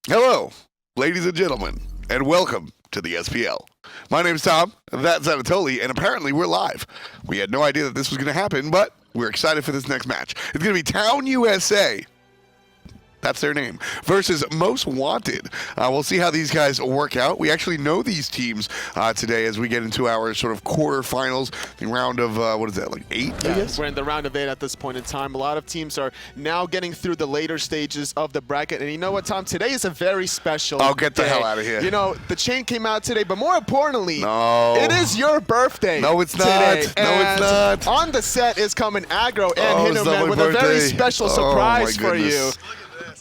Hello, ladies and gentlemen, and welcome to the SPL. My name's Tom, that's Anatoly, and apparently we're live. We had no idea that this was going to happen, but we're excited for this next match. It's going to be Town USA. That's their name. Versus Most Wanted. We'll see how these guys work out. We actually know these teams today as we get into our sort of quarterfinals. The round of, what is that, like 8, I guess? We're in the round of 8 at this point in time. A lot of teams are now getting through the later stages of the bracket. And you know what, Tom? Today is a very special day. Oh, get the hell out of here. You know, the chain came out today, but more importantly, no. It is your birthday. No, it's not. Today. No, it's not. On the set is coming Aggro and Hitterman with birthday. a very special surprise for goodness. you.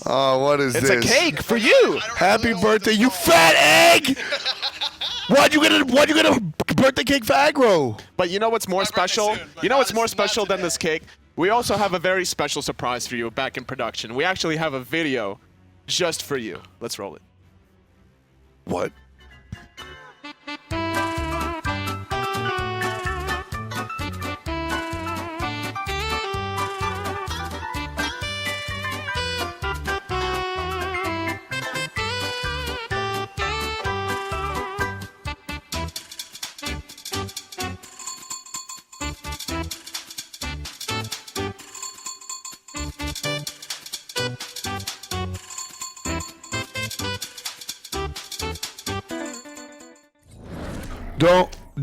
Oh, what is it's this? It's a cake for you. Happy birthday, you fat egg! Why'd you get a birthday cake for Aggro? But you know what's more special? You know what's more special than this cake? We also have a very special surprise for you back in production. We actually have a video just for you. Let's roll it. What?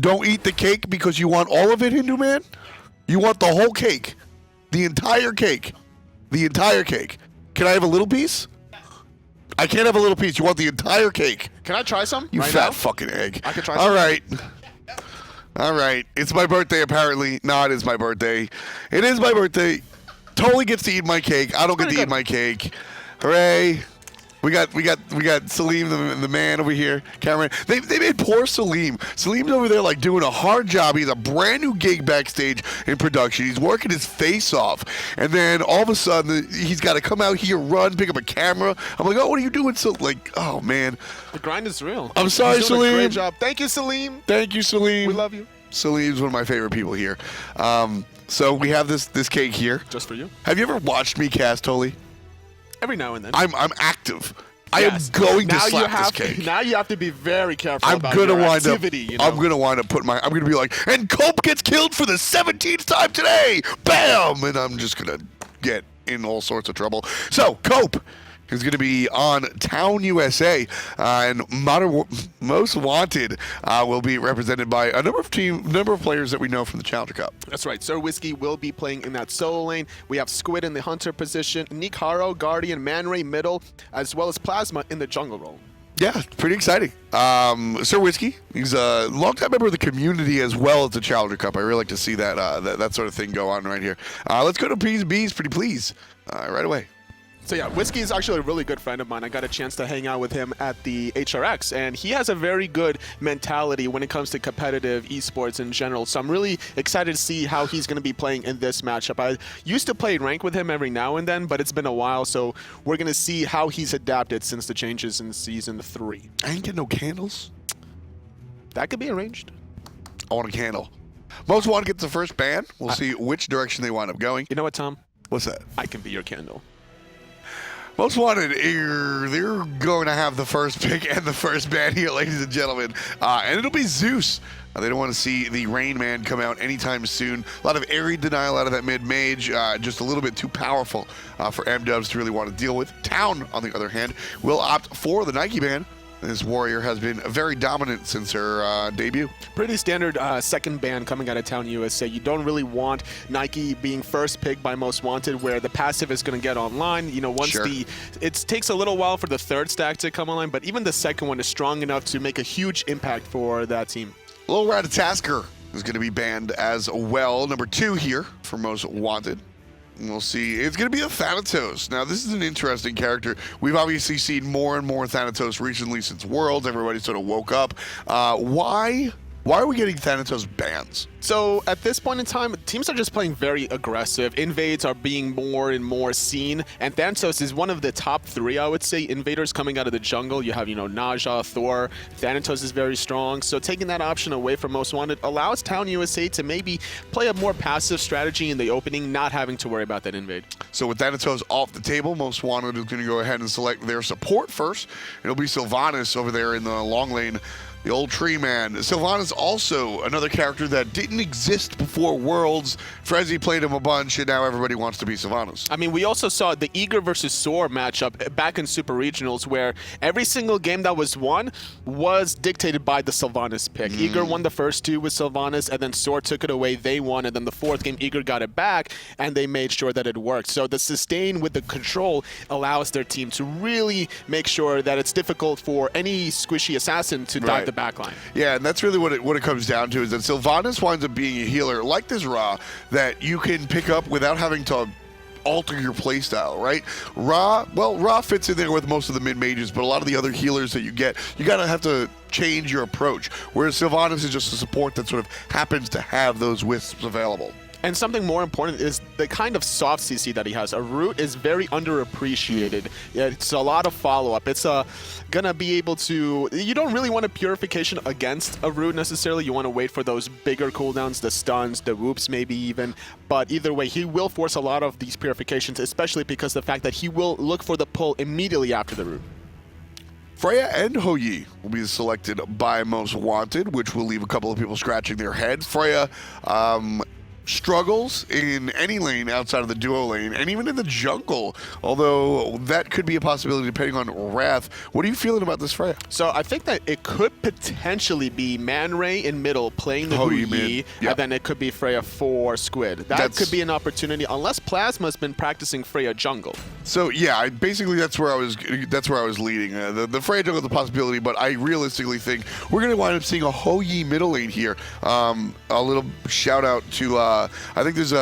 Don't eat the cake because you want all of it, Hindu man? You want the whole cake. The entire cake. The entire cake. Can I have a little piece? I can't have a little piece. You want the entire cake. Can I try some? You right fat now? fucking egg. I can try some. All right. All right. It's my birthday, apparently. No, it is my birthday. It is my birthday. Totally gets to eat my cake. I don't get to eat my cake. Hooray. We got Salim, the man over here, cameraman. They made poor Salim. Salim's over there like doing a hard job. He's a brand new gig backstage in production. He's working his face off, and then all of a sudden he's got to come out here, run, pick up a camera. I'm like, oh, what are you doing? So like, oh man, the grind is real. I'm sorry, He's doing Salim. a great job. Thank you, Salim. Thank you, Salim. We love you. Salim's one of my favorite people here. So we have this cake here. Just for you. Have you ever watched me cast, Toli? Every now and then. I'm active. Yes. I am going to slap this cake. Now you have to be very careful I'm about gonna your wind activity. up. You know? I'm gonna wind up putting I'm gonna be like, and Cope gets killed for the 17th time today. Bam! And I'm just gonna get in all sorts of trouble. So Cope is going to be on Town USA, and Most Wanted will be represented by a number of players that we know from the Challenger Cup. That's right. Sir Whiskey will be playing in that solo lane. We have Squid in the Hunter position, NikHaro, Guardian, ManRay middle, as well as Plazma in the jungle role. Yeah, pretty exciting. Sir Whiskey, he's a longtime member of the community as well as the Challenger Cup. I really like to see that that sort of thing go on right here. Let's go to P's B's, pretty please, right away. So yeah, Whiskey is actually a really good friend of mine. I got a chance to hang out with him at the HRX, and he has a very good mentality when it comes to competitive esports in general. So I'm really excited to see how he's going to be playing in this matchup. I used to play rank with him every now and then, but it's been a while, so we're going to see how he's adapted since the changes in Season 3. I ain't getting no candles. That could be arranged. I want a candle. Most Wanted gets the first ban. We'll see which direction they wind up going. You know what, Tom? What's that? I can be your candle. Most Wanted, they're going to have the first pick and the first ban here, ladies and gentlemen. And it'll be Zeus. They don't want to see the Rain Man come out anytime soon. A lot of airy denial out of that mid-mage. Just a little bit too powerful for M-Dubs to really want to deal with. Town, on the other hand, will opt for the Nike ban. This warrior has been very dominant since her debut. Pretty standard second ban coming out of Town USA. You don't really want Nike being first picked by Most Wanted, where the passive is going to get online. You know, once it takes a little while for the third stack to come online, but even the second one is strong enough to make a huge impact for that team. Little Ratatasker is going to be banned as well. Number 2 here for Most Wanted. And we'll see. It's going to be a Thanatos. Now, this is an interesting character. We've obviously seen more and more Thanatos recently since Worlds. Everybody sort of woke up. Why Why are we getting Thanatos bans? So at this point in time, teams are just playing very aggressive. Invades are being more and more seen, and Thanatos is one of the top 3, I would say, invaders coming out of the jungle. You have, Naja, Thor, Thanatos is very strong. So taking that option away from Most Wanted allows Town USA to maybe play a more passive strategy in the opening, not having to worry about that invade. So with Thanatos off the table, Most Wanted is going to go ahead and select their support first. It'll be Sylvanus over there in the long lane. The old tree man. Sylvanus also another character that didn't exist before Worlds. Frezzy played him a bunch, and now everybody wants to be Sylvanus. I mean, we also saw the Eager versus Soar matchup back in Super Regionals, where every single game that was won was dictated by the Sylvanus pick. Eager won the first 2 with Sylvanus, and then Soar took it away. They won, and then the 4th game, Eager got it back, and they made sure that it worked. So the sustain with the control allows their team to really make sure that it's difficult for any squishy assassin to dive the backline. Yeah, and that's really what it comes down to, is that Sylvanus winds up being a healer like this Ra that you can pick up without having to alter your playstyle, right? Ra fits in there with most of the mid-mages, but a lot of the other healers that you get, you gotta have to change your approach, whereas Sylvanus is just a support that sort of happens to have those wisps available. And something more important is the kind of soft CC that he has. A root is very underappreciated. It's a lot of follow-up. It's gonna be able to... You don't really want a purification against a root necessarily. You want to wait for those bigger cooldowns, the stuns, the whoops maybe even. But either way, he will force a lot of these purifications, especially because of the fact that he will look for the pull immediately after the root. Freya and Hou-Yi will be selected by Most Wanted, which will leave a couple of people scratching their heads. Freya, struggles in any lane outside of the duo lane, and even in the jungle, although that could be a possibility depending on Wrath. What are you feeling about this Freya? So I think that it could potentially be ManRay in middle playing the Hou-Yi, and then it could be Freya for Squid. That could be an opportunity, unless Plazma's been practicing Freya jungle. So yeah, basically that's where I was leading. The Freya jungle is a possibility, but I realistically think we're going to wind up seeing a Hou-Yi middle lane here. A little shout out to I think there's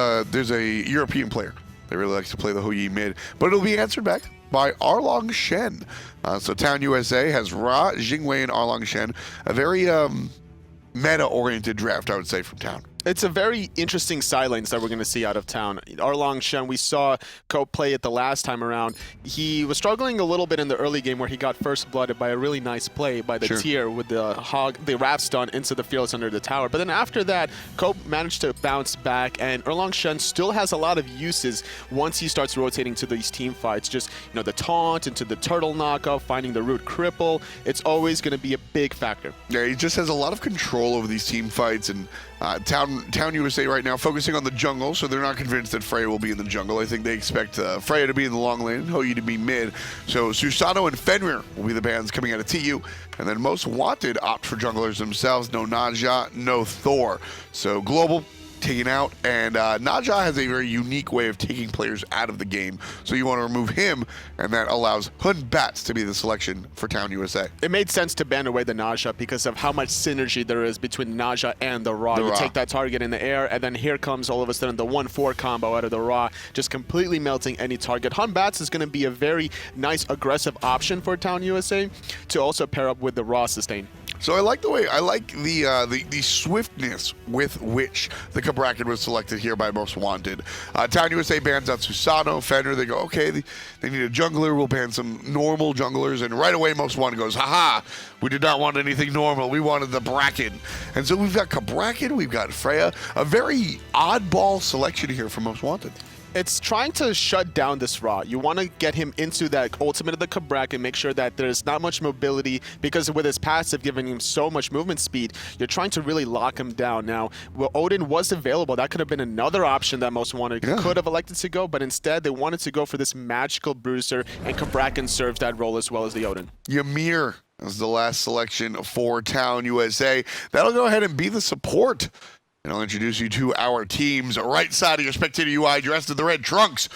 a European player that really likes to play the Hou-Yi mid, but it'll be answered back by Erlang Shen. So Town USA has Ra, Jing, and Erlang Shen. A very meta-oriented draft, I would say, from Town. It's a very interesting side lanes that we're going to see out of Town. Erlang Shen, we saw Cope play it the last time around. He was struggling a little bit in the early game where he got first blooded by a really nice play by the tier with the wrap stun into the Fearless under the tower. But then after that, Cope managed to bounce back, and Erlang Shen still has a lot of uses once he starts rotating to these team fights. Just, the taunt into the turtle knockoff, finding the root cripple. It's always going to be a big factor. Yeah, he just has a lot of control over these team fights, and Town USA right now focusing on the jungle, so they're not convinced that Freya will be in the jungle. I think they expect Freya to be in the long lane and Hou-Yi to be mid. So Susano and Fenrir will be the bans coming out of TU. And then Most Wanted opt for junglers themselves. No Naja, no Thor. So Global taken out, and Naja has a very unique way of taking players out of the game, so you want to remove him, and that allows Batz to be the selection for Town USA. It made sense to ban away the Naja because of how much synergy there is between Naja and the Ra. You take that target in the air, and then here comes all of a sudden the 1-4 combo out of the Ra, just completely melting any target. Batz is going to be a very nice aggressive option for Town USA to also pair up with the Ra sustain. So I like the swiftness with which the Cabrakan was selected here by Most Wanted. Town USA bans out Susano, Fenrir. They go, okay, they need a jungler. We'll ban some normal junglers. And right away, Most Wanted goes, haha, we did not want anything normal. We wanted the Bracken. And so we've got Cabrakan, we've got Freya. A very oddball selection here from Most Wanted. It's trying to shut down this Ra. You want to get him into that ultimate of the Cabrakan, make sure that there's not much mobility, because with his passive giving him so much movement speed, you're trying to really lock him down. Now, well, Odin was available. That could have been another option that Most Wanted could have elected to go, but instead they wanted to go for this magical bruiser, and Cabrakan serves that role as well as the Odin. Ymir is the last selection for Town USA. That'll go ahead and be the support. And I'll introduce you to our teams. Right side of your spectator UI, dressed in the red trunks.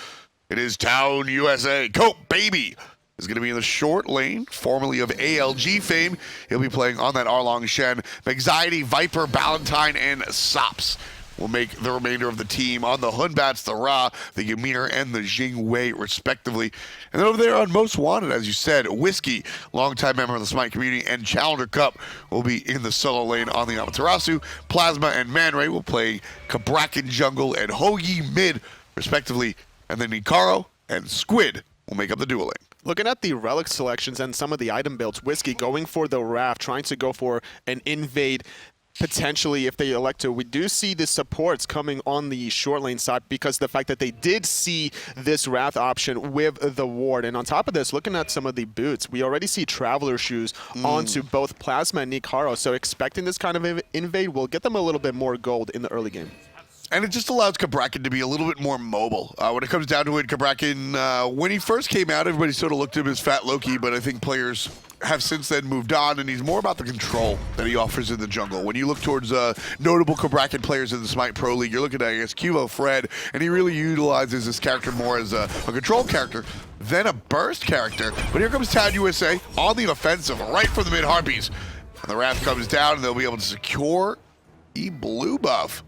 It is Town USA. Copebby is going to be in the short lane, formerly of ALG fame. He'll be playing on that Erlang Shen. Mexiety, Viper, Balentine, and Sops will make the remainder of the team on the Hunbats, the Ra, the Ymir, and the Jing Wei, respectively. And then over there on Most Wanted, as you said, Whiskey, longtime member of the Smite community, and Challenger Cup will be in the solo lane on the Amaterasu. Plazma and ManRay will play Cabrakan jungle and Hoyi mid, respectively. And then NikHaro and Squid will make up the dual lane. Looking at the relic selections and some of the item builds, Whiskey going for the Raft, trying to go for an invade potentially if they elect to. We do see the supports coming on the short lane side because the fact that they did see this Wrath option with the ward. And on top of this, looking at some of the boots, we already see Traveler shoes onto both Plazma and NikHaro. So expecting this kind of invade will get them a little bit more gold in the early game. And it just allows Cabrakan to be a little bit more mobile. When it comes down to it, Cabrakan, when he first came out, everybody sort of looked at him as Fat Loki, but I think players have since then moved on, and he's more about the control that he offers in the jungle. When you look towards notable Cabrakan players in the Smite Pro League, you're looking at, I guess, Cubo, Fred, and he really utilizes this character more as a control character than a burst character. But here comes Town USA on the offensive, right from the mid-Harpies. And the Wrath comes down, and they'll be able to secure the blue buff.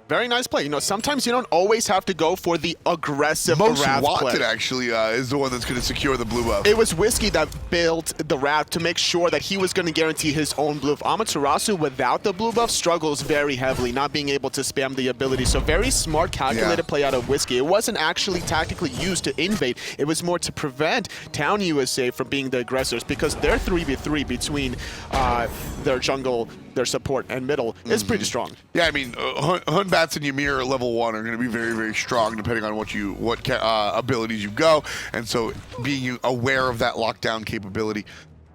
Very nice play. You know, sometimes you don't always have to go for the aggressive Most Wrath Wanted play. actually is the one that's going to secure the blue buff. It was Whiskey that built the Wrath to make sure that he was going to guarantee his own blue buff. Amaterasu, without the blue buff, struggles very heavily, not being able to spam the ability. So very smart, calculated play out of Whiskey. It wasn't actually tactically used to invade. It was more to prevent Town USA from being the aggressors because their 3v3 between their jungle, their support, and middle is pretty strong. Yeah, I mean, Batz and Ymir level 1 are going to be very, very strong depending on what abilities you go. And so being aware of that lockdown capability,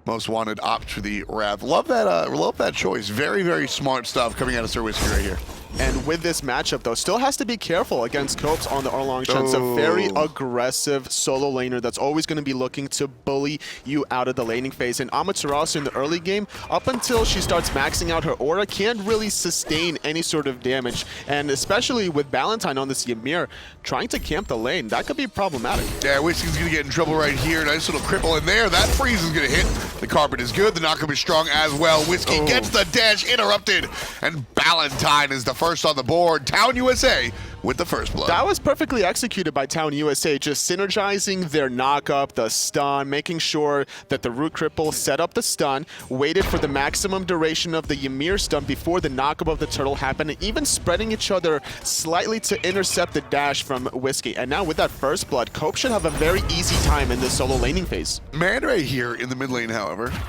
Most Wanted opts for the Wrath. Love that choice. Very, very smart stuff coming out of Sir Whiskey right here. And with this matchup, though, still has to be careful against Copes on the Erlang Shen. It's a very aggressive solo laner that's always going to be looking to bully you out of the laning phase. And Amaterasu in the early game, up until she starts maxing out her aura, can't really sustain any sort of damage. And especially with Balentine on this Ymir, trying to camp the lane, that could be problematic. Yeah, Whiskey's going to get in trouble right here. Nice little cripple in there. That freeze is going to hit. The carpet is good. The knockup is strong as well. Whiskey gets the dash interrupted. And Balentine is the first on the board. Town USA with the first blood. That was perfectly executed by Town USA, just synergizing their knockup, the stun, making sure that the root cripple set up the stun, waited for the maximum duration of the Ymir stun before the knockup of the turtle happened, and even spreading each other slightly to intercept the dash from Whiskey. And now with that first blood, Cope should have a very easy time in this solo laning phase. ManRay here in the mid lane, however, a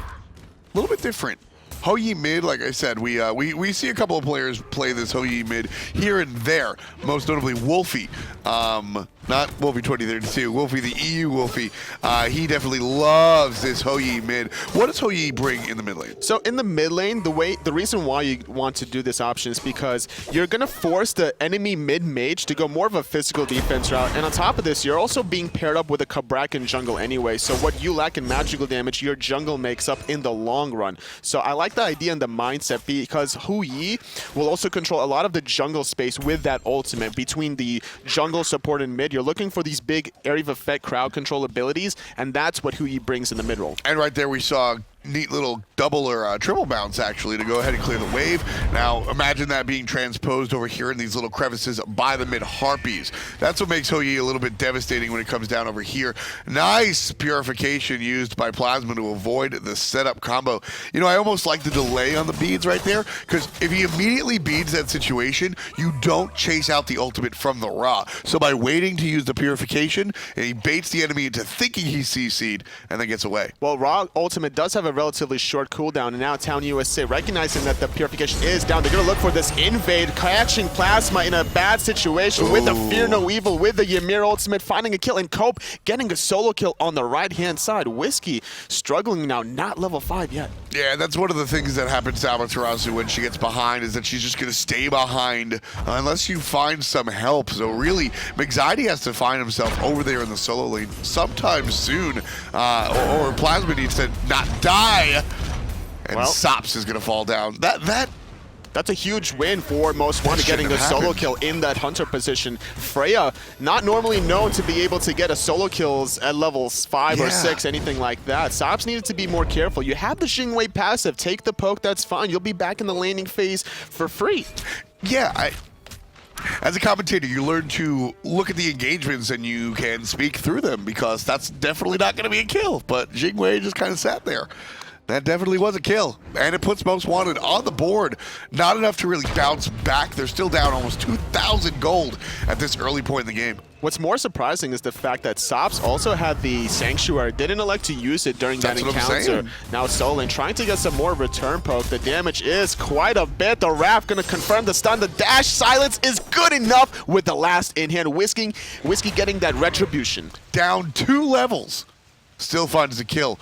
little bit different. Hoyi mid, like I said, we see a couple of players play this Hoyi mid here and there, most notably Wolfie. Not Wolfie 2032, Wolfie the EU Wolfie. He definitely loves this Hoyi mid. What does Hoyi bring in the mid lane? So in the mid lane, the reason why you want to do this option is because you're going to force the enemy mid mage to go more of a physical defense route. And on top of this, you're also being paired up with a Cabrakan jungle anyway. So what you lack in magical damage, your jungle makes up in the long run. So I like the idea and the mindset because Huyi will also control a lot of the jungle space with that ultimate. Between the jungle support and mid, you're looking for these big area of effect crowd control abilities, and that's what Huyi brings in the mid role. And right there we saw neat little double or triple bounce actually to go ahead and clear the wave. Now imagine that being transposed over here in these little crevices by the mid Harpies. That's what makes Hoyi a little bit devastating when it comes down over here. Nice purification used by Plazma to avoid the setup combo. You know, I almost like the delay on the beads right there, because if he immediately beads that situation, you don't chase out the ultimate from the Ra. So by waiting to use the purification, he baits the enemy into thinking he's CC'd and then gets away. Well, Ra ultimate does have a relatively short cooldown, and now Town USA, recognizing that the purification is down, they're going to look for this invade, catching Plazma in a bad situation with the Fear No Evil, with the Ymir ultimate, finding a kill, and Cope getting a solo kill on the right-hand side. Whiskey struggling now, not level 5 yet. Yeah, that's one of the things that happens to Amaterasu when she gets behind, is that she's just going to stay behind unless you find some help. So really, Mexiety has to find himself over there in the solo lane sometime soon, or Plazma needs to not die. And Sops is going to fall down. That's a huge win for Most Wanted, getting a solo kill in that hunter position. Freya, not normally known to be able to get a solo kills at levels 5 or 6, anything like that. Sops needed to be more careful. You have the Jing Wei passive. Take the poke, that's fine. You'll be back in the laning phase for free. Yeah, As a commentator, you learn to look at the engagements and you can speak through them, because that's definitely not going to be a kill. But Jing just kind of sat there. That definitely was a kill, and it puts Most Wanted on the board. Not enough to really bounce back. They're still down almost 2,000 gold at this early point in the game. What's more surprising is the fact that Sops also had the Sanctuary, didn't elect to use it during that encounter. Now Solon trying to get some more return poke. The damage is quite a bit. The Wrath gonna confirm the stun. The dash silence is good enough with the last in hand. Whiskey getting that retribution. Down 2 levels. Still finds the kill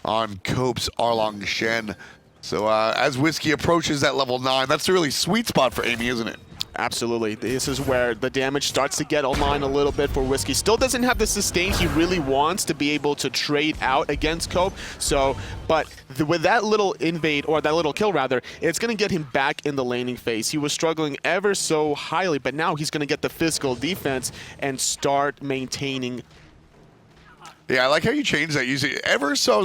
on Cope's Erlang Shen. So as Whiskey approaches that level 9, that's a really sweet spot for Amy, isn't it? Absolutely. This is where the damage starts to get online a little bit for Whiskey. Still doesn't have the sustain he really wants to be able to trade out against Cope. So, but with that little invade, or that little kill rather, it's going to get him back in the laning phase. He was struggling ever so highly, but now he's going to get the physical defense and start maintaining. Yeah, I like how you changed that. You say ever so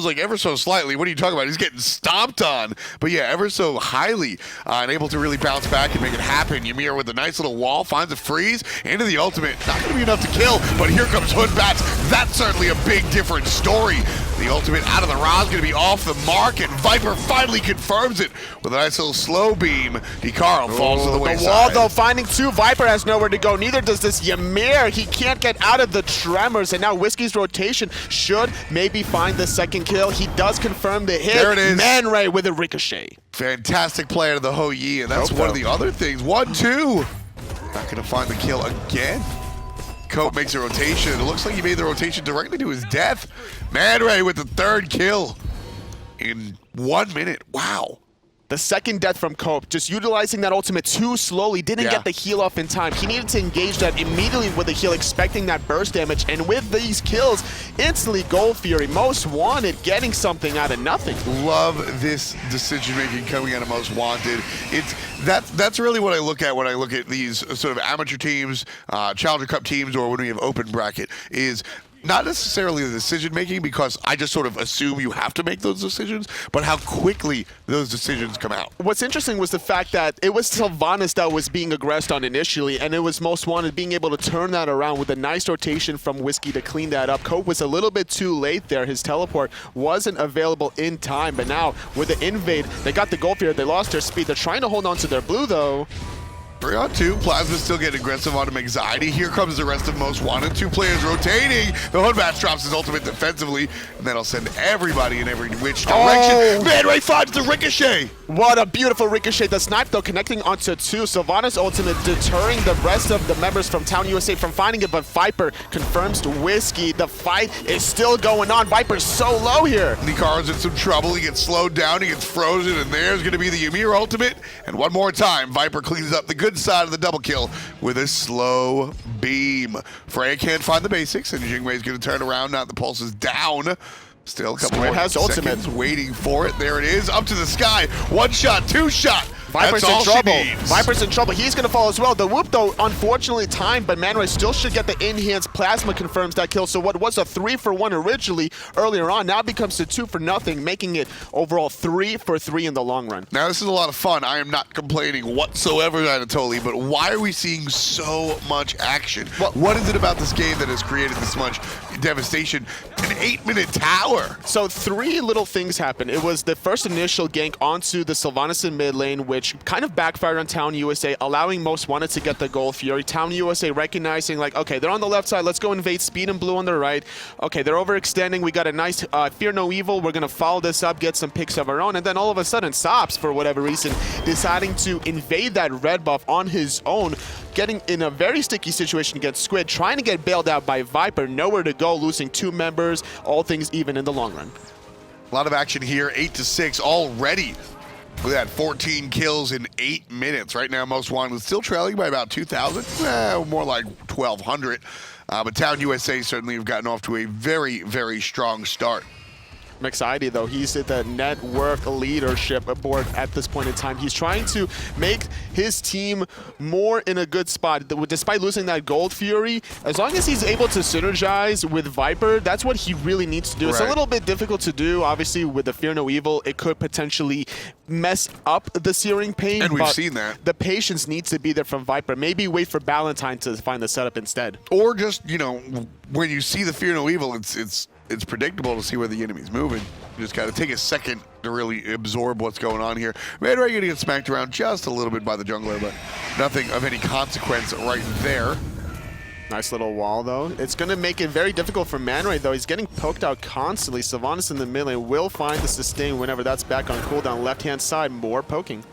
slightly. What are you talking about? He's getting stomped on. But yeah, ever so highly and able to really bounce back and make it happen. Ymir with a nice little wall, finds a freeze into the ultimate. Not going to be enough to kill, but here comes Hood Batz. That's certainly a big different story. The ultimate out of the Ra is going to be off the mark, and Viper finally confirms it with a nice little slow beam. NikHaro falls to the wayside. The wall, though, finding 2. Viper has nowhere to go. Neither does this Ymir. He can't get out of the tremors, and now Whiskey's rotation should maybe find the second kill. He does confirm the hit. There it is. ManRay with a ricochet. Fantastic play out of the Ho Yi, and that's one of the other things. 1-2. Not going to find the kill again. Cope makes a rotation. It looks like he made the rotation directly to his death. ManRay with the 3rd kill in 1 minute. Wow. The second death from Cope, just utilizing that ultimate too slowly, didn't get the heal off in time. He needed to engage that immediately with the heal, expecting that burst damage. And with these kills, instantly Gold Fury, Most Wanted, getting something out of nothing. Love this decision-making coming out of Most Wanted. That's really what I look at when I look at these sort of amateur teams, Challenger Cup teams, or when we have open bracket, is not necessarily the decision-making, because I just sort of assume you have to make those decisions, but how quickly those decisions come out. What's interesting was the fact that it was Sylvanus that was being aggressed on initially, and it was Most Wanted being able to turn that around with a nice rotation from Whiskey to clean that up. Cope was a little bit too late there. His teleport wasn't available in time, but now with the invade, they got the gold here. They lost their speed. They're trying to hold on to their blue, though. 3-on-2. Plazma's still getting aggressive on Mexiety. Here comes the rest of Most Wanted. 2 players rotating. The Hood Batz drops his ultimate defensively, and that'll send everybody in every which direction. ManRay finds the ricochet. What a beautiful ricochet. The snipe, though, connecting onto 2. Sylvanus ultimate deterring the rest of the members from Town USA from finding it, but Viper confirms to Whiskey. The fight is still going on. Viper's so low here. NikHaro's in some trouble. He gets slowed down. He gets frozen, and there's going to be the Ymir ultimate. And one more time, Viper cleans up the good side of the double kill with a slow beam. Freya can't find the basics, and Jing is going to turn around now. The pulse is down. Still a couple more seconds waiting for it. There it is, up to the sky. 1 shot, 2 shot. Viper's in trouble. Viper's in trouble. He's going to fall as well. The whoop, though, unfortunately timed, but ManRay still should get the enhanced. Plazma confirms that kill. So what was a 3-for-1 originally earlier on now becomes a 2-for-0, making it overall 3-for-3 in the long run. Now, this is a lot of fun. I am not complaining whatsoever, Anatoly, but why are we seeing so much action? What is it about this game that has created this much devastation? An 8-minute tower. So 3 little things happened. It was the first initial gank onto the Sylvanus in mid lane, which kind of backfired on Town USA, allowing Most Wanted to get the Gold Fury. Town USA recognizing, like, okay, they're on the left side, let's go invade Speed and Blue on the right. Okay, they're overextending, we got a nice Fear No Evil, we're gonna follow this up, get some picks of our own, and then all of a sudden, Sops, for whatever reason, deciding to invade that red buff on his own, getting in a very sticky situation against Squid, trying to get bailed out by Viper, nowhere to go, losing 2 members, all things even in the long run. A lot of action here, 8-6 already. Look at that, 14 kills in 8 minutes. Right now, Most Wanted still trailing by about 2,000, more like 1,200. But Town USA certainly have gotten off to a very, very strong start. Mexiety, though, he's at the network leadership board at this point in time. He's trying to make his team more in a good spot. Despite losing that Gold Fury, as long as he's able to synergize with Viper, that's what he really needs to do. Right. It's a little bit difficult to do. Obviously, with the Fear No Evil, it could potentially mess up the Searing Pain. And we've but seen that. The patience needs to be there from Viper. Maybe wait for Balentine to find the setup instead. Or just, you know, when you see the Fear No Evil, it's predictable to see where the enemy's moving. You just got to take a second to really absorb what's going on here. ManRay going to get smacked around just a little bit by the jungler, but nothing of any consequence right there. Nice little wall, though. It's going to make it very difficult for ManRay, though. He's getting poked out constantly. Sylvanus in the mid lane will find the sustain whenever that's back on cooldown. Left-hand side, more poking.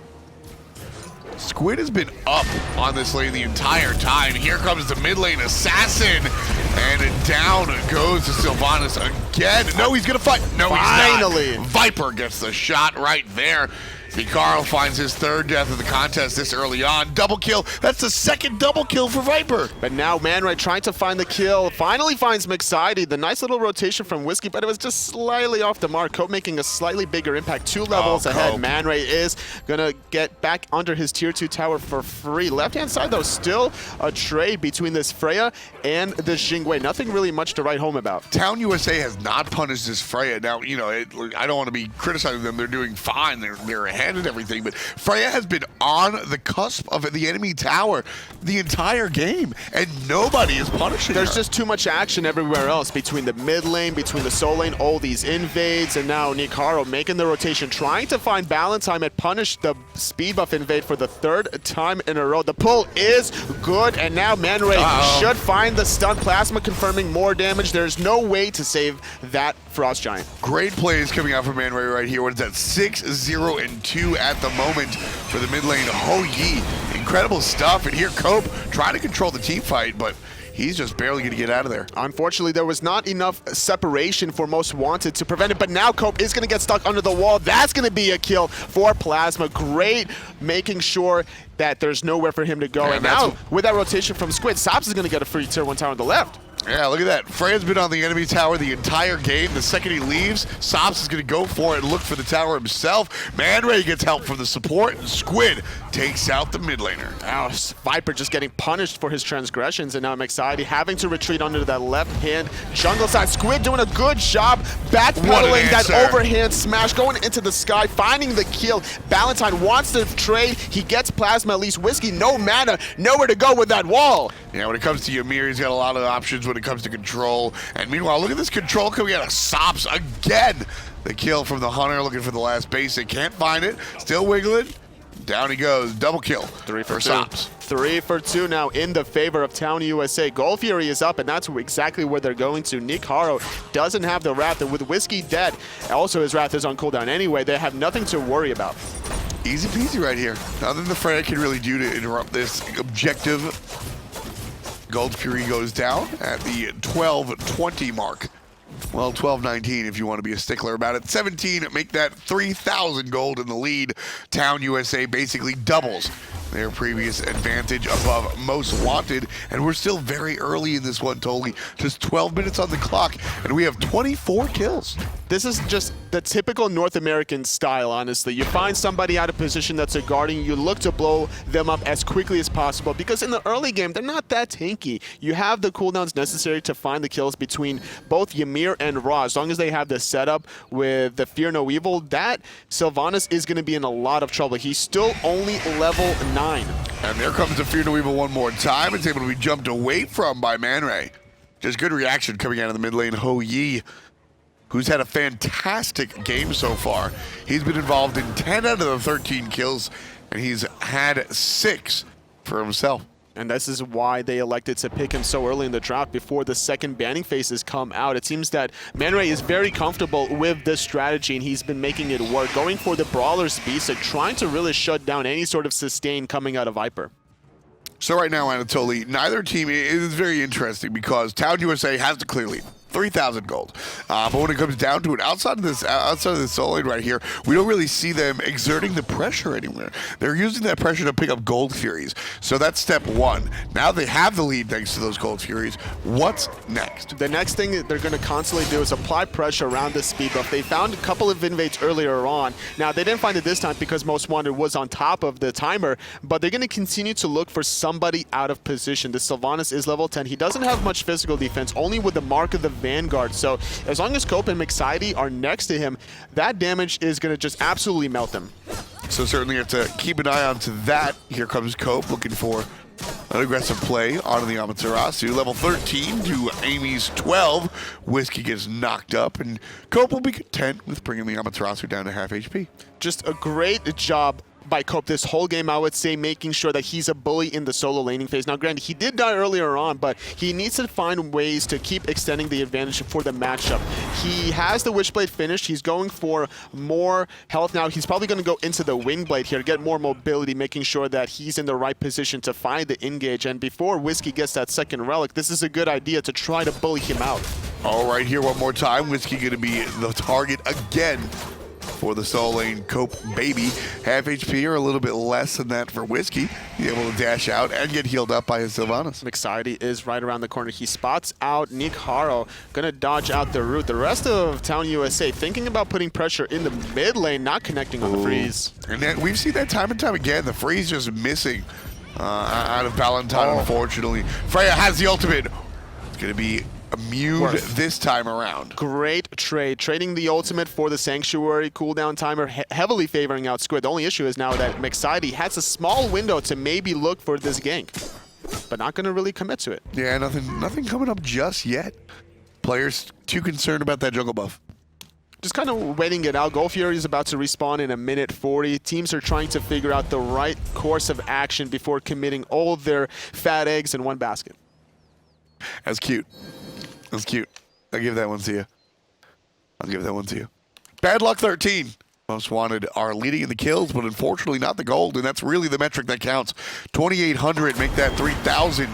Squid has been up on this lane the entire time. Here comes the mid lane assassin, and down goes to Sylvanus again. No, he's gonna fight. No, Finally. He's not. Viper gets the shot right there. NikHaro finds his third death of the contest this early on. Double kill. That's the second double kill for Viper. But now ManRay trying to find the kill. Finally finds Mexiety. The nice little rotation from Whiskey, but it was just slightly off the mark. Cope making a slightly bigger impact. 2 levels ahead. Cope. ManRay is going to get back under his tier 2 tower for free. Left-hand side, though, still a trade between this Freya and this Jing. Nothing really much to write home about. Town USA has not punished this Freya. Now, you know, I don't want to be criticizing them. They're doing fine. They're ahead and everything, but Freya has been on the cusp of the enemy tower the entire game, and nobody is punishing There's her. just too much action everywhere else between the mid lane, between the soul lane, all these invades, and now NikHaro making the rotation, trying to find Balentine and punish the speed buff invade for the 3rd time in a row. The pull is good, and now ManRay should find the stun. Plazma confirming more damage. There's no way to save that Frost Giant. Great plays coming out from ManRay right here. What is that? 6-0-2 at the moment for the mid lane. Yi. Incredible stuff. And here Cope trying to control the team fight, but he's just barely going to get out of there. Unfortunately, there was not enough separation for Most Wanted to prevent it, but now Cope is going to get stuck under the wall. That's going to be a kill for Plazma. Great making sure that there's nowhere for him to go. And now, with that rotation from Squid, Sops is going to get a free tier 1 tower on the left. Yeah, look at that. Freya's been on the enemy tower the entire game. The second he leaves, Sops is going to go for it and look for the tower himself. ManRay gets help from the support, and Squid takes out the mid laner. Now, Viper just getting punished for his transgressions, and now Mexiety having to retreat under that left-hand jungle side. Squid doing a good job backpedaling that overhand smash, going into the sky, finding the kill. Balentine wants to trade. He gets Plazma, at least Whiskey. No mana, nowhere to go with that wall. Yeah, when it comes to Ymir, he's got a lot of options when it comes to control. And meanwhile, look at this control coming out of Sops again. The kill from the Hunter, looking for the last basic. Can't find it. Still wiggling. Down he goes. Double kill. 3 for 2. Sops. 3 for 2 now in the favor of Town USA. Gold Fury is up, and that's exactly where they're going to. NikHaro doesn't have the Wrath, and with Whiskey dead, also his Wrath is on cooldown anyway. They have nothing to worry about. Easy peasy right here. Nothing the Freya can really do to interrupt this objective. Gold Fury goes down at the 12:20 mark. Well, 12:19 if you want to be a stickler about it. 17, make that 3,000 gold in the lead. Town USA basically doubles their previous advantage above Most Wanted, and we're still very early in this one, Toli. Just 12 minutes on the clock, and we have 24 kills. This is just the typical North American style, honestly. You find somebody out of position that's a guardian, you look to blow them up as quickly as possible, because in the early game, they're not that tanky. You have the cooldowns necessary to find the kills between both Ymir and Ra. As long as they have the setup with the Fear No Evil, that Sylvanus is going to be in a lot of trouble. He's still only level 9. And there comes the Fear No Evil one more time. It's able to be jumped away from by ManRay. Just good reaction coming out of the mid lane. Yi, who's had a fantastic game so far. He's been involved in 10 out of the 13 kills, and he's had 6 for himself. And this is why they elected to pick him so early in the draft before the second banning phases come out. It seems that ManRay is very comfortable with this strategy, and he's been making it work. Going for the Brawler's Beast and trying to really shut down any sort of sustain coming out of Viper. So right now, Anatoly, neither team is very interesting because Town USA has the clear lead. 3,000 gold. But when it comes down to it, outside of this soul lane right here, we don't really see them exerting the pressure anywhere. They're using that pressure to pick up Gold Furies. So that's step 1. Now they have the lead thanks to those Gold Furies. What's next? The next thing they're going to constantly do is apply pressure around the speed buff. They found a couple of invades earlier on. Now, they didn't find it this time because Most Wanted was on top of the timer, but they're going to continue to look for somebody out of position. The Sylvanus is level 10. He doesn't have much physical defense, only with the Mark of the Vanguard. So as long as Cope and Mexiety are next to him, that damage is going to just absolutely melt them. So certainly have to keep an eye on to that. Here comes Cope looking for an aggressive play onto the Amaterasu. Level 13 to Amy's 12. Whiskey gets knocked up, and Cope will be content with bringing the Amaterasu down to half HP. Just a great job by Cope this whole game, I would say, making sure that he's a bully in the solo laning phase. Now, granted, he did die earlier on, but he needs to find ways to keep extending the advantage for the matchup. He has the Witchblade finished. He's going for more health now. He's probably going to go into the Wingblade here to get more mobility, making sure that he's in the right position to find the engage. And before Whiskey gets that second relic, this is a good idea to try to bully him out. All right, here one more time. Whiskey going to be the target again for the solo lane. Copebby, half HP or a little bit less than that for Whiskey. Be able to dash out and get healed up by his Sylvanus. Mexiety is right around the corner. He spots out NikHaro, gonna dodge out the root. The rest of Town USA thinking about putting pressure in the mid lane, not connecting on the freeze. And then we've seen that time and time again. The freeze just missing out of Balentine, unfortunately. Freya has the ultimate. It's gonna be immune this time around. Great trade. Trading the ultimate for the Sanctuary cooldown timer, heavily favoring out Squid. The only issue is now that Mexiety has a small window to maybe look for this gank, but not going to really commit to it. Yeah, nothing coming up just yet. Players too concerned about that jungle buff. Just kind of waiting it out. Gold Fury is about to respawn in a minute 40. Teams are trying to figure out the right course of action before committing all their fat eggs in one basket. That's cute. That's cute. I'll give that one to you. I'll give that one to you. Bad luck 13. Most wanted are leading in the kills, but unfortunately not the gold, and that's really the metric that counts. 2,800, make that 3,000.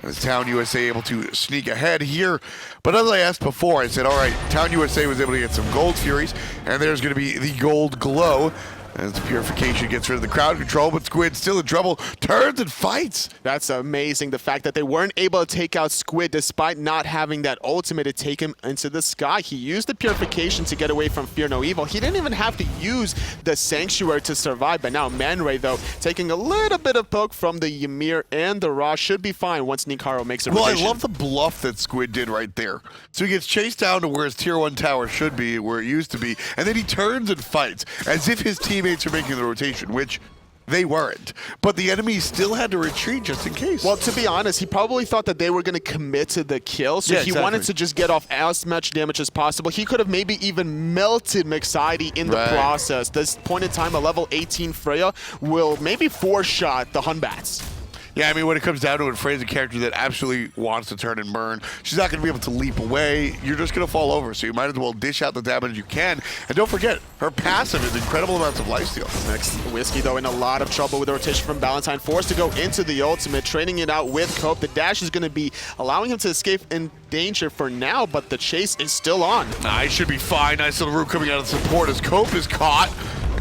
As Town USA able to sneak ahead here. But as I asked before, I said, all right, Town USA was able to get some gold furies, and there's going to be the gold glow. As the Purification gets rid of the crowd control, but Squid still in trouble, turns and fights. That's amazing, the fact that they weren't able to take out Squid despite not having that ultimate to take him into the sky. He used the Purification to get away from Fear No Evil. He didn't even have to use the Sanctuary to survive, but now ManRay, though, taking a little bit of poke from the Ymir and the Ra, should be fine once NikHaro makes a rotation. Well, I love the bluff that Squid did right there. So he gets chased down to where his tier 1 tower should be, where it used to be, and then he turns and fights, as if his teammates are making the rotation, which they weren't. But the enemy still had to retreat just in case. Well, to be honest, he probably thought that they were going to commit to the kill, so he wanted to just get off as much damage as possible. He could have maybe even melted Mexiety in the process. This point in time, a level 18 Freya will maybe 4-shot the Hunbats. Yeah, I mean, when it comes down to it, Freya's a character that absolutely wants to turn and burn. She's not going to be able to leap away. You're just going to fall over, so you might as well dish out the damage you can. And don't forget, her passive is incredible amounts of lifesteal. Next, Whiskey, though, in a lot of trouble with the rotation from Balentine. Forced to go into the ultimate, trading it out with Cope. The dash is going to be allowing him to escape in danger for now, but the chase is still on. I should be fine. Nice little root coming out of support as Cope is caught.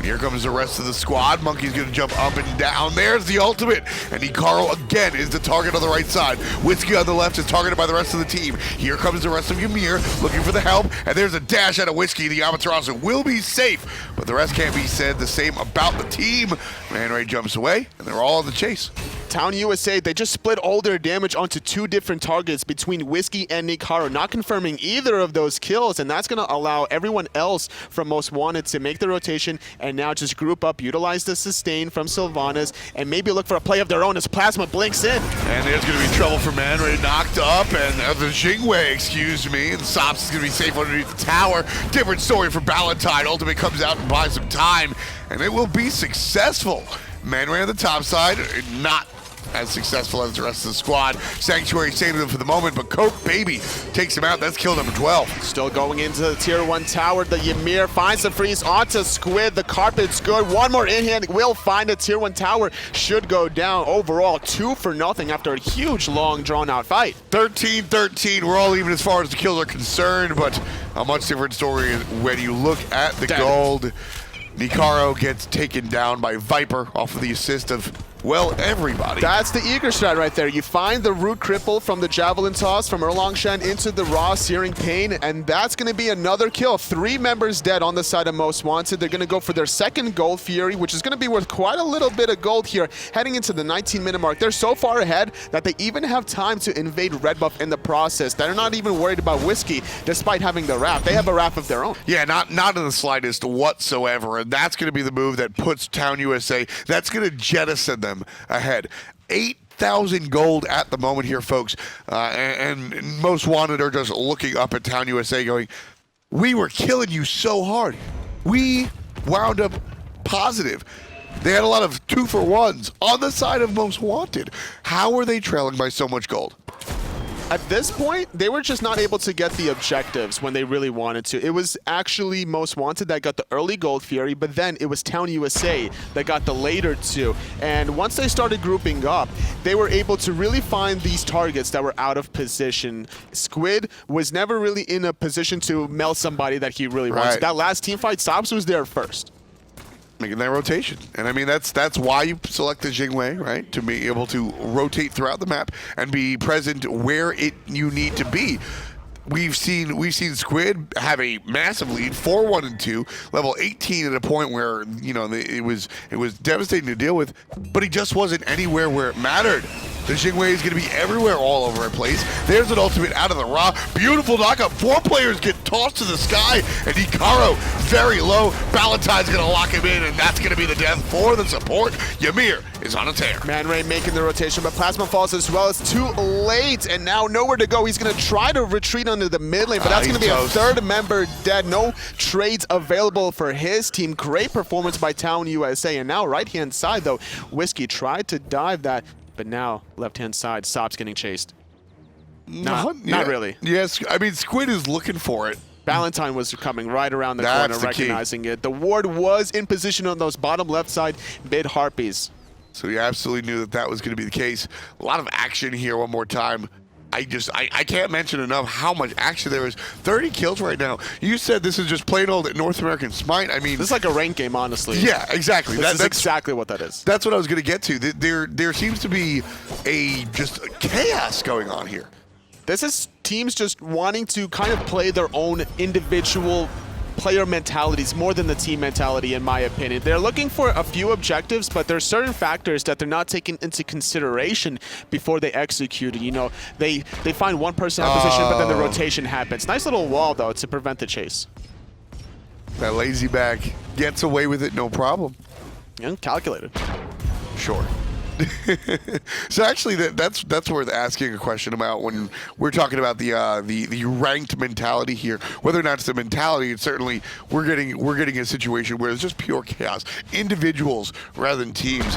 Here comes the rest of the squad. Monkey's going to jump up and down. There's the ultimate. And NikHaro again is the target on the right side. Whiskey on the left is targeted by the rest of the team. Here comes the rest of Ymir looking for the help. And there's a dash out of Whiskey. The Amaterasu will be safe. But the rest can't be said the same about the team. ManRay jumps away, and they're all on the chase. Town USA, they just split all their damage onto 2 different targets between Whiskey and NikHaro, not confirming either of those kills, and that's going to allow everyone else from Most Wanted to make the rotation and now just group up, utilize the sustain from Sylvanus, and maybe look for a play of their own as Plazma blinks in. And there's going to be trouble for ManRay, knocked up, and the Jing way, excuse me, and sops is going to be safe underneath the tower. Different story for Balentine. Ultimate comes out and buys some time, and it will be successful. ManRay on the top side, not as successful as the rest of the squad. Sanctuary saving them for the moment, but Copebby takes him out. That's kill number 12. Still going into the tier 1 tower. The Ymir finds the freeze onto Squid. The carpet's good. One more in hand will find a tier 1 tower. Should go down. Overall, 2-0 after a huge, long, drawn-out fight. 13-13. We're all even as far as the kills are concerned, but a much different story when you look at the gold. NikHaro gets taken down by Viper off of the assist of well, everybody. That's the eager strat right there. You find the root cripple from the javelin toss from Erlang Shen into the raw searing pain, and that's going to be another kill. 3 members dead on the side of Most Wanted. They're going to go for their second gold Fury, which is going to be worth quite a little bit of gold here, heading into the 19-minute mark. They're so far ahead that they even have time to invade red buff in the process. They're not even worried about Whiskey, despite having the wrap. They have a wrap of their own. Yeah, not in the slightest whatsoever, and that's going to be the move that puts Town USA, that's going to jettison them ahead. 8,000 gold at the moment here, folks, and Most Wanted are just looking up at Town USA going, we were killing you so hard. We wound up positive. They had a lot of 2-for-1s on the side of Most Wanted. How are they trailing by so much gold? At this point, they were just not able to get the objectives when they really wanted to. It was actually Most Wanted that got the early gold Fury, but then it was Town USA that got the later 2. And once they started grouping up, they were able to really find these targets that were out of position. Squid was never really in a position to melt somebody that he really wanted. That last team fight, Sops was there first. Making that rotation. And I mean, that's why you select the Jing, right? To be able to rotate throughout the map and be present where you need to be. We've seen Squid have a massive lead, 4-1 and 2, level 18 at a point where, you know, it was devastating to deal with, but he just wasn't anywhere where it mattered. The Jingwei is going to be everywhere, all over the place. There's an ultimate out of the raw. Beautiful knockup. 4 players get tossed to the sky, and NikHaro very low. Balentine's going to lock him in, and that's going to be the death for the support. Ymir is on a tear. ManRay making the rotation, but Plazma falls as well. It's too late, and now nowhere to go. He's going to try to retreat under the mid lane, but that's going to be toast. A 3rd member dead. No trades available for his team. Great performance by Town USA, and now right-hand side, though, Whiskey tried to dive that. But now, left-hand side, Sops getting chased. Not really. Yes, I mean, Squid is looking for it. Balentine was coming right around the corner, recognizing it. The ward was in position on those bottom left side mid Harpies. So he absolutely knew that was going to be the case. A lot of action here one more time. I can't mention enough how much action there is. 30 kills right now. You said this is just plain old North American Smite. I mean, this is like a rank game, honestly. Yeah, exactly. That's exactly what that is. That's what I was going to get to. There seems to be just chaos going on here. This is teams just wanting to kind of play their own individual player mentalities more than the team mentality, in my opinion. They're looking for a few objectives, but there's certain factors that they're not taking into consideration before they execute. You know, they find one person out of position, but then the rotation happens. Nice little wall, though, to prevent the chase. That lazy back gets away with it, no problem. And calculated. Sure. So actually, that's worth asking a question about when we're talking about the ranked mentality here. Whether or not it's the mentality, it's certainly we're getting a situation where it's just pure chaos, individuals rather than teams.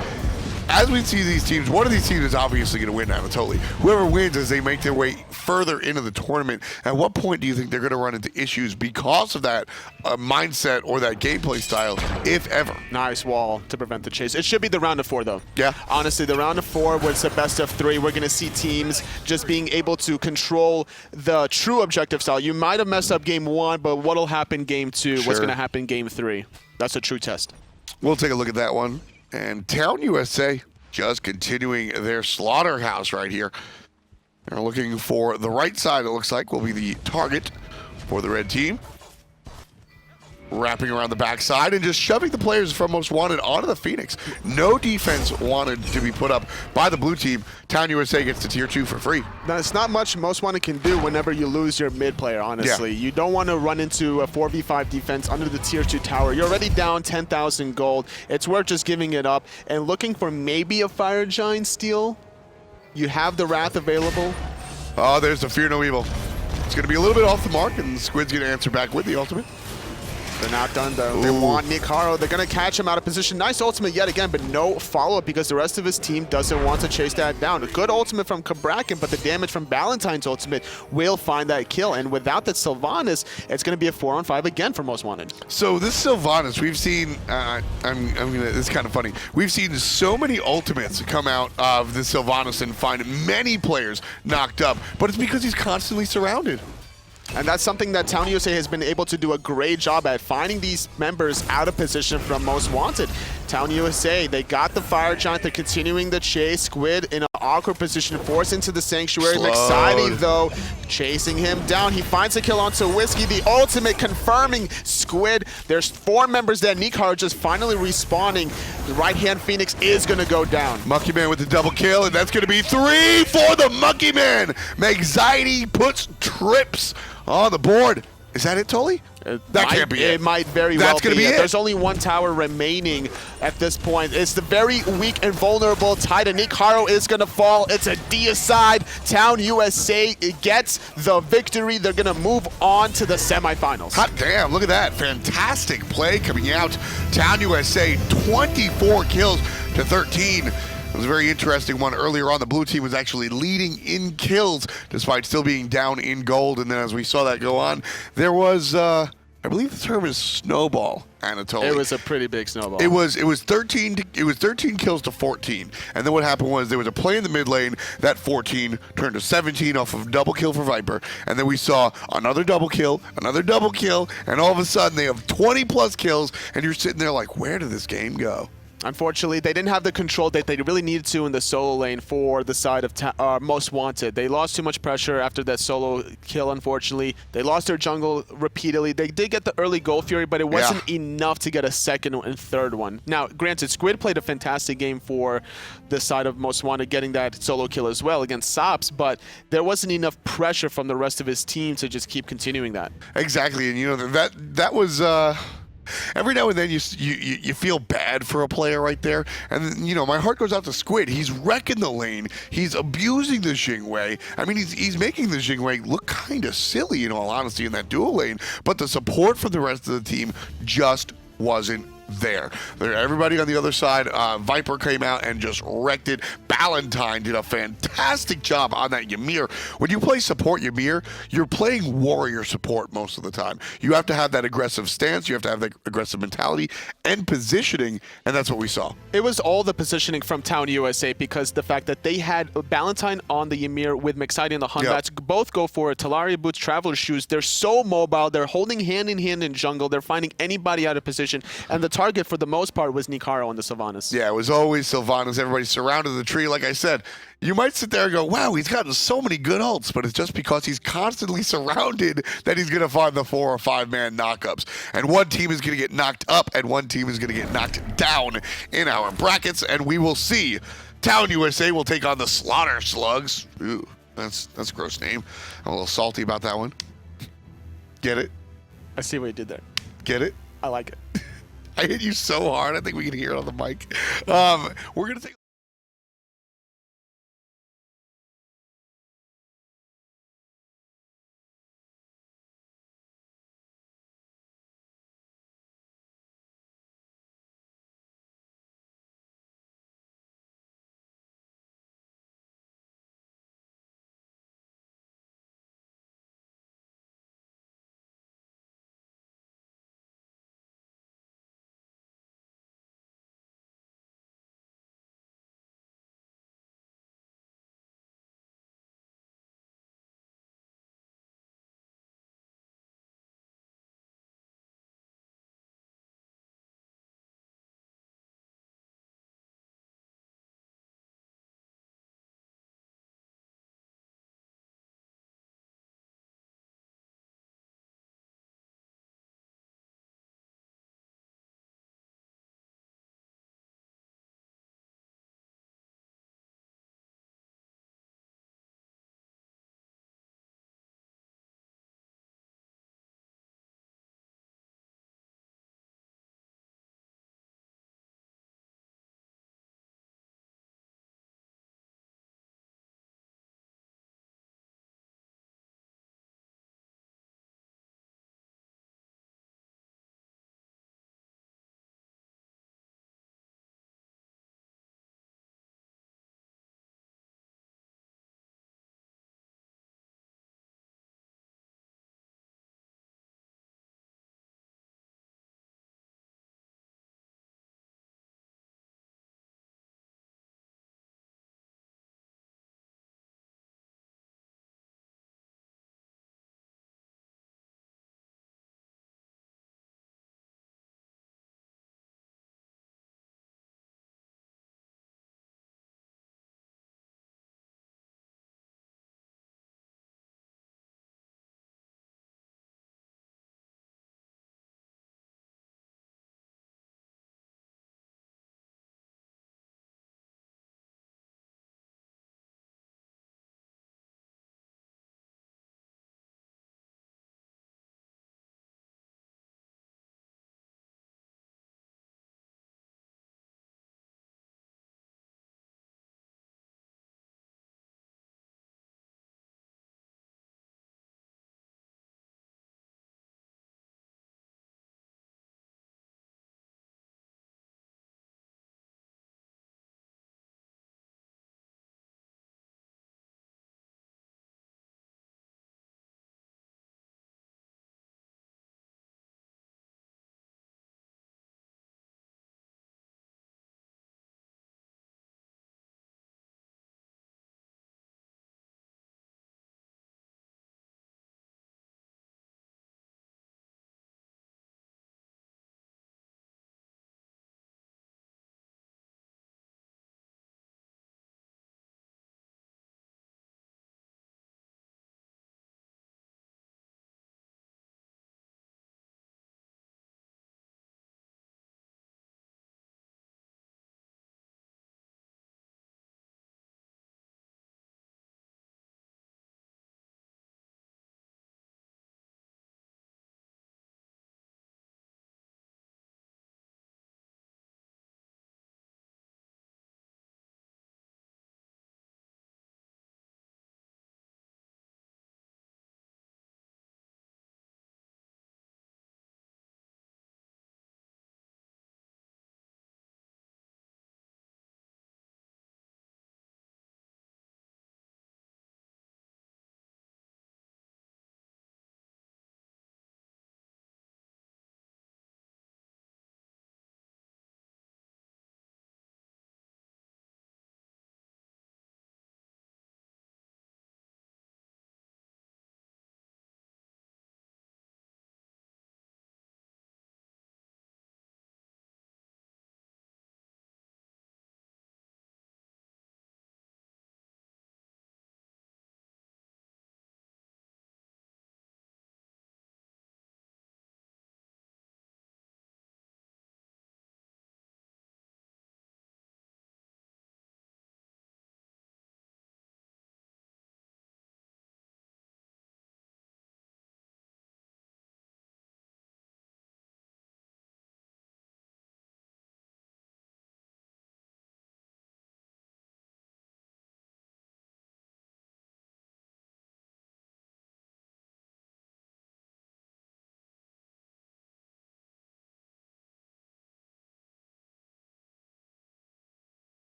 As we see these teams, one of these teams is obviously going to win Anatoly. Whoever wins as they make their way further into the tournament, at what point do you think they're going to run into issues because of that mindset or that gameplay style, if ever? Nice wall to prevent the chase. It should be the round of 4, though. Yeah. Honestly, the round of 4 was the best of 3. We're going to see teams just being able to control the true objective style. You might have messed up game 1, but what'll happen game 2? Sure. What's going to happen game 3? That's a true test. We'll take a look at that one. And Town USA just continuing their slaughterhouse right here. They're looking for the right side, it looks like, will be the target for the red team. Wrapping around the backside and just shoving the players from Most Wanted onto the Phoenix. No defense wanted to be put up by the blue team. Town USA gets to tier 2 for free. Now, it's not much Most Wanted can do whenever you lose your mid player, honestly. Yeah. You don't want to run into a 4v5 defense under the tier 2 tower. You're already down 10,000 gold. It's worth just giving it up and looking for maybe a Fire Giant steal. You have the Wrath available. Oh, there's the Fear No Evil. It's going to be a little bit off the mark, and Squid's going to answer back with the ultimate. They're not done, though. Ooh. They want NikHaro. They're going to catch him out of position. Nice ultimate yet again, but no follow-up because the rest of his team doesn't want to chase that down. A good ultimate from Cabrakan, but the damage from Balentine's ultimate will find that kill. And without that Sylvanus, it's going to be a 4-on-5 again for Most Wanted. So this Sylvanus, we've seen, it's kind of funny. We've seen so many ultimates come out of the Sylvanus and find many players knocked up, but it's because he's constantly surrounded. And that's something that Town USA has been able to do a great job at, finding these members out of position from Most Wanted. Town USA, they got the Fire Giant, they're continuing the chase. Squid in an awkward position, forced into the Sanctuary. Mexiety, though, chasing him down. He finds a kill onto Whiskey, the ultimate confirming Squid. There's 4 members there. NikHaro just finally respawning. The right-hand Phoenix is going to go down. Monkey Man with the double kill, and that's going to be 3 for the Monkey Man. Mexiety puts trips on the board. Is that it, Tully? That can't be it. It might very well be it. There's only 1 tower remaining at this point. It's the very weak and vulnerable Titan. NikHaro is going to fall. It's a deicide. Town USA gets the victory. They're going to move on to the semifinals. Hot damn, look at that. Fantastic play coming out. Town USA, 24 kills to 13. It was a very interesting one. Earlier on, the blue team was actually leading in kills despite still being down in gold. And then as we saw that go on, there was, I believe the term is snowball, Anatoly. It was a pretty big snowball. It was 13 kills to 14. And then what happened was there was a play in the mid lane. That 14 turned to 17 off of double kill for Viper. And then we saw another double kill, and all of a sudden they have 20 plus kills, and you're sitting there like, where did this game go? Unfortunately, they didn't have the control that they really needed to in the solo lane for the side of Most Wanted. They lost too much pressure after that solo kill, unfortunately. They lost their jungle repeatedly. They did get the early Gold Fury, but it wasn't enough to get a second and third one. Now, granted, Squid played a fantastic game for the side of Most Wanted, getting that solo kill as well against Sops, but there wasn't enough pressure from the rest of his team to just keep continuing that. Exactly, and you know, that was... Every now and then you feel bad for a player right there, and you know my heart goes out to Squid. He's wrecking the lane. He's abusing the Jingwei. I mean, he's making the Jingwei look kind of silly in all honesty in that dual lane. But the support from the rest of the team just wasn't there. Everybody on the other side, Viper came out and just wrecked it. Balentine did a fantastic job on that Ymir. When you play support Ymir, you're playing warrior support most of the time. You have to have that aggressive stance, you have to have that aggressive mentality and positioning, and that's what we saw. It was all the positioning from Town USA, because the fact that they had Balentine on the Ymir with Mexiety and the Hun Batz both go for it. Talaria boots, Traveler shoes. They're so mobile. They're holding hand in hand in jungle. They're finding anybody out of position, and the target for the most part was NikHaro and the Sylvanus. Yeah, it was always Sylvanus. Everybody surrounded the tree. Like I said, you might sit there and go, wow, he's gotten so many good ults, but it's just because he's constantly surrounded that he's going to find the 4 or 5 man knockups. And one team is going to get knocked up and one team is going to get knocked down in our brackets, and we will see. Town USA will take on the Slaughter Slugs. Ooh, that's a gross name. I'm a little salty about that one. Get it? I see what you did there. Get it? I like it. I hit you so hard, I think we can hear it on the mic. We're going to take